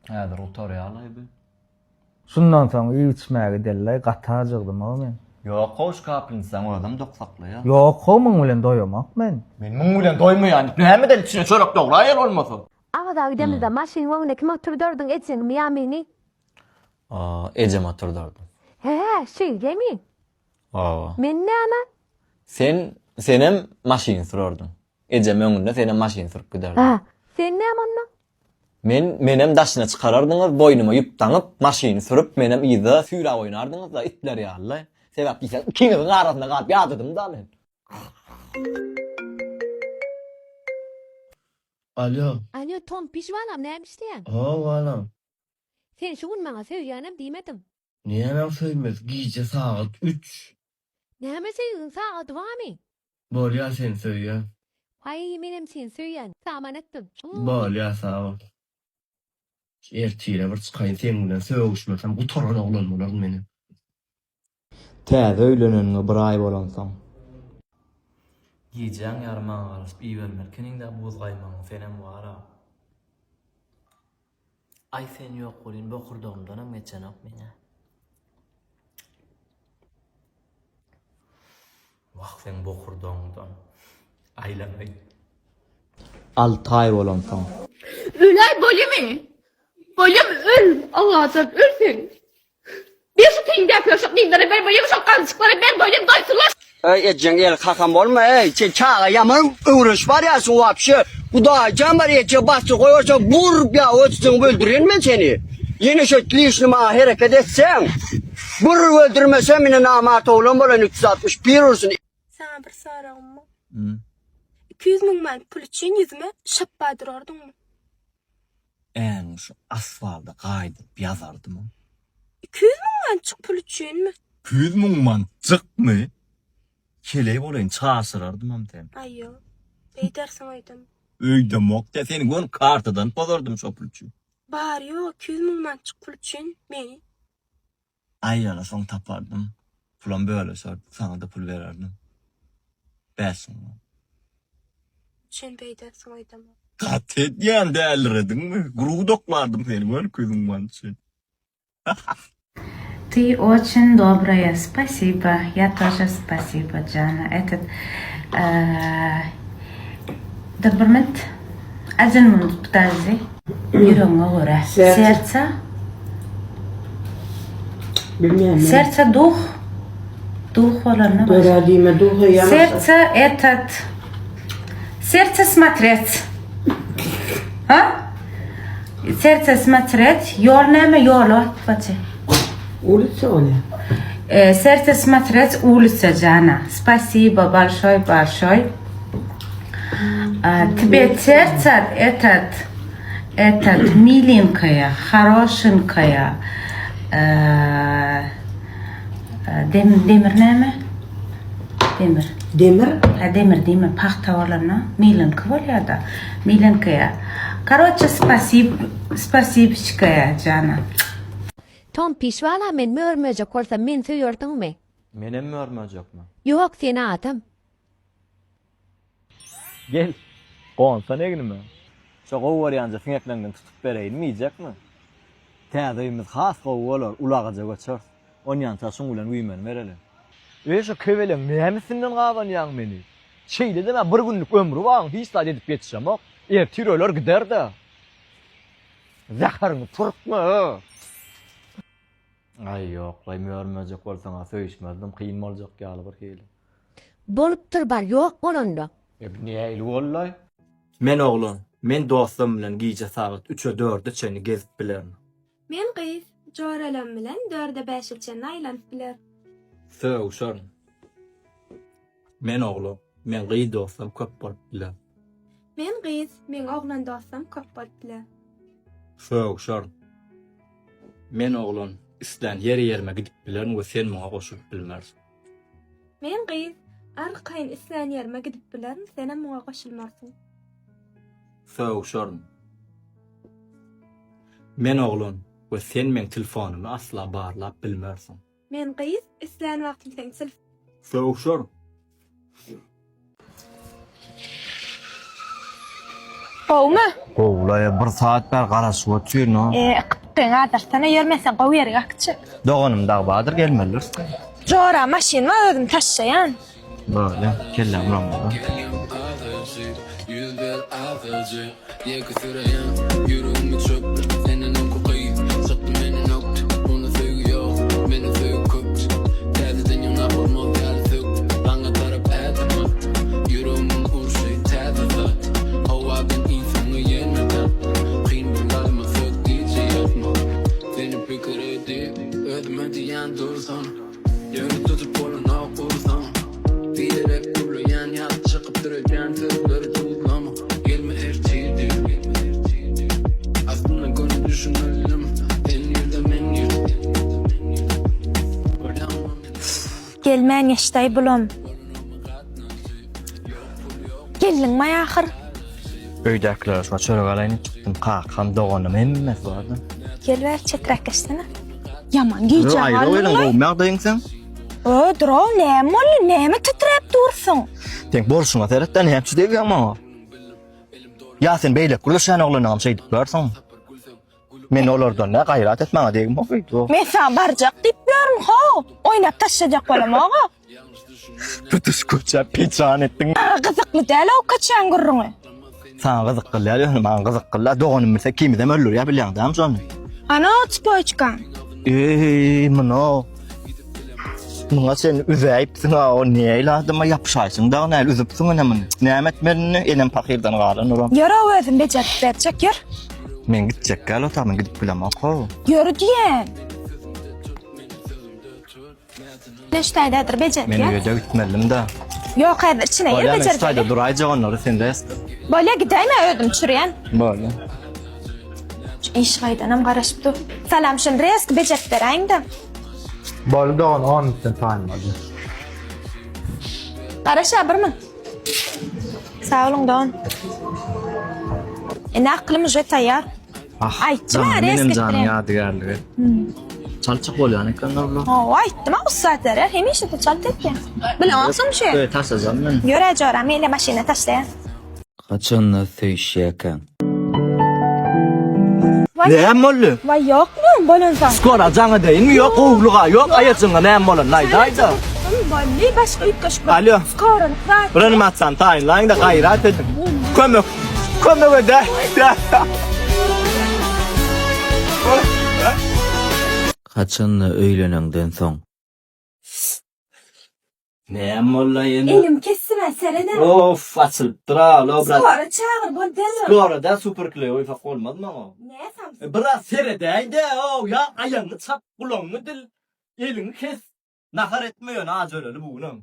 Häzir otury alaýby. Şundan soň içmäge dellä gatajygdym men. Ýok, goş kapynsan adam doksaklaýar. Ýok, homyň bilen doýamak men. Men muň bilen doýmaýan. Näme içine çörek doglaýar bolmasa. Ağdagy demizde maşin wagna kim oturdurdun etsen Miami'ni? Ecem oturdurdum. He, şeýdemi? Men näme? Senem maşin sürerdin. Ecem öňünde senem maşin sürüp giderdin. Ha, sen näme onda? Menem daşyna çykarardyňyz, boynuma ýupdanyp, maşin sürüp menem ýyza süýra oýnardyňyz da itler ýaly. Sebäp diýsen, ikiniziň arasynda galyp ýatdym da men. Alo. Alo, Tom pişmanam näme işleýän? Valam. Sen şu gün maňa söýýänem diýmedim. Niye söylemez? Gece saat 3. Näme söýdün saat wamy? Bol ya sen söyle. Hay menem sen söýýän. Saman etdim. Bol ya sağ ol. Ertiyle bir çıkayın sen bilen söğüşmesem bu torana olan bolar meni. Täze öýlenenine bir ay bolansaň. Giýjäň ýarmaň garaşyp iýermerkeniňde buzgaýmaň senem wara. Ay sen ýok bolyn bokurdagymdanam geçenok mene. Waq sen bokurdagymdan aýlanay. 6 ay bolansaň. Ölay bolimi. Bolim öl. Allah'tan ölsün. Bir şu tüyünde yapıyorsun. Dinleri ben bolim şokkan çıkları ben bolim doysunlar. Ecen el kakam bolma çağa yaman uğraş var ya şu vapşı bu da cambar ece bastı koyarsa vur ya ötsün öldürün men seni yeni şu lişnime hareket etsen vur öldürmesem yine namat oğlum bolan 361 olsun. Sana bir sorağım mı? 200 bin man pul için yüzüme şappa durardın mı? En şu asfalda gaýdyp ýazardym. 200 bin man çık pul için mi? 200 000 mançyk mı? Keley bolayın çağırırdım amtem. Ayyo. Beydersin aydım. Öýde mokta seni gon kartadan pozardım şopulçu. Bari yo 200 bin man çık pul için meni. Aýala soň tapardım. Pulam böyle sor, sana da pul vererdim. Besin. Sen beydersin aydım. Kat etýän dälredin mi? Guruw doklardım seni gon küzüm mançy. Ты очень добрая, спасибо. Я тоже спасибо, Джана. Этот Добромет, один минут, подожди. Юрёңа сердце. Сердце, дух. Дух оларна. Сердце этот. Сердце смотреть. А? Сердце смотреть. Ёл näme ёлу atpaçı. Улица Оля. Сердце смотреть улица, Джана. Спасибо большой. Тебе сердце этот миленькая, хорошенькая. Demir näme? Demir. Demir. Demir. Paxta olarna. Milenka bolýar da. Milenkaya. Короче, спасибочка, Джана. Tom pişwala men mörmejek bolsam men söýýärdiňmi? Menem mörmejekmi? Ýok, seni atam. Gel. Gonsa neginime? Şu gowy ýanjy fiňeklenden tutup bereýinmi ýekmi? Täzeýimiz has gowy bolar, ulagaja göçer. Onýança şoň bilen üýmen bereli. Şu kewelen nämesinden gaban ýaň meni? Şeýle deme bir günlük ömrü waň hiç da edip ýetişemek. Tiröler gider de. Zaharyny turpma. Ay ýok, görmejek bolsaňa söýüşmezdim, kyn boljak ýaly bir hili. Bolup dur bar, ýok bolanda. Näýli bollay? Men oglum, men dostum bilen giýje saat 3-e 4-e çeni gezip bilerim. Men kız, Joralam bilen 4'e 5'e çen aýlanyp biler. Söýüşür. Men oglum, men gyý dostum köp bolup biler. Men kız, men oglan dostum köp bolup biler. Söýüşür. Men oglum, islen ýere-ýerime gidip bilerim we sen maňa goşup bilmersin. Men kız, arkaýyn islen ýerime gidip bilerim, senem maňa goşulmarsyň. Söýüşür. Men oglum, we sen men telefonumy asla barlap bilmersin. Men kız, islen wagtymda sen Söýüşür. Qowma? Oğlaya bir saat ber garaşyp otur no. Qıpqın adarsana ýörmesen qow ýerige akçy. Doganım da badyr gelmeler. Jora maşin var özüm taşşayan. Böyle kellem ramada. Gelmän ýeşday bulam. Gelin mi ahir? Öýdäkiler şu çörek alaýyn çıktım. Kakam doganım emmes bardy. Gelber çetrek geçsene. Yaman giyeceğim. Aýra oýlan gowmak diýen sen. Dro, näme titrep dursun? Denk bolşuna teretden hepsi diýip ama. Ya sen beýle gurulşan oglanyňam şey diýip barsan. Men olardan ne gaýrat etmäňe diýim okuydy. Men sen barjak diýip ýörüm ho. Oýnap taşşajak bolam aga. Tutuş koça piçan ettin. Gyzykly däl o kaçan gurruňy. Sana gyzyk gyllar ýa-ni maňa gyzyk gyllar. Doganym bilse kimden öldür ya bilýäň şonu. Ana çpoçkan. Mano. Muňa sen üzeýipsiň o näýladyma ýapşaýsyň da näl üzüpsiň näme? Nämet meni enem pakirden galan uram. Ýara özüm bejerip berjek ýer. Men gitjek gal otaryň gidip bilemok ho. Ýörü diýen. Neştaýdadyr bejerip Men ýer. ýerde gitmelim da. Ýok häzir içine ýer Bolýan bejerip. staýda duraýjak onları sen de. Bolýa gidäými ödüm çürýän? Bolýan. İş gaýdanam garaşypdy. Salam şun resk bejerip beräýin-de. Bol dogan on sen taýmady. Garaşa birmi? Sağ olun don. Aklım je taýýar. Aýtjyma resk Benim etdirem. canım ýadygarlygy. Çalçak bolýan ekanlar bu. Aýtdyma bu saatlar hemişe de çalt etken. Bilaňsyň şu. Evet, taşajam men. Ýöre jora meýle maşina taşlaýan. Kaçanla söýşýäken. Näme boldy? Vay ýokmy bolansa? Skora jaňa deýinmi? Ýok, owluga, ýok, aýaçyňa näme bolan? Naýdaýda. Bolly başga ýetgeş. Alo. Skoran rat. Birini matsan taýinlaýyn da gaýrat edin. Kömek. Kömek ede. Kaçanla öýlenenden soň. Näme bolan? Elim kesime sereden. Of, açılıp dura, lobra. Skora çağır bol deli. Skora da superkle oýfa bolmadymy o? Ne samsın? Biraz seredäýdi o, ya aýaňy çap, gulaňy dil. Elini kes. Nahar etmeýän ajöleli buňam.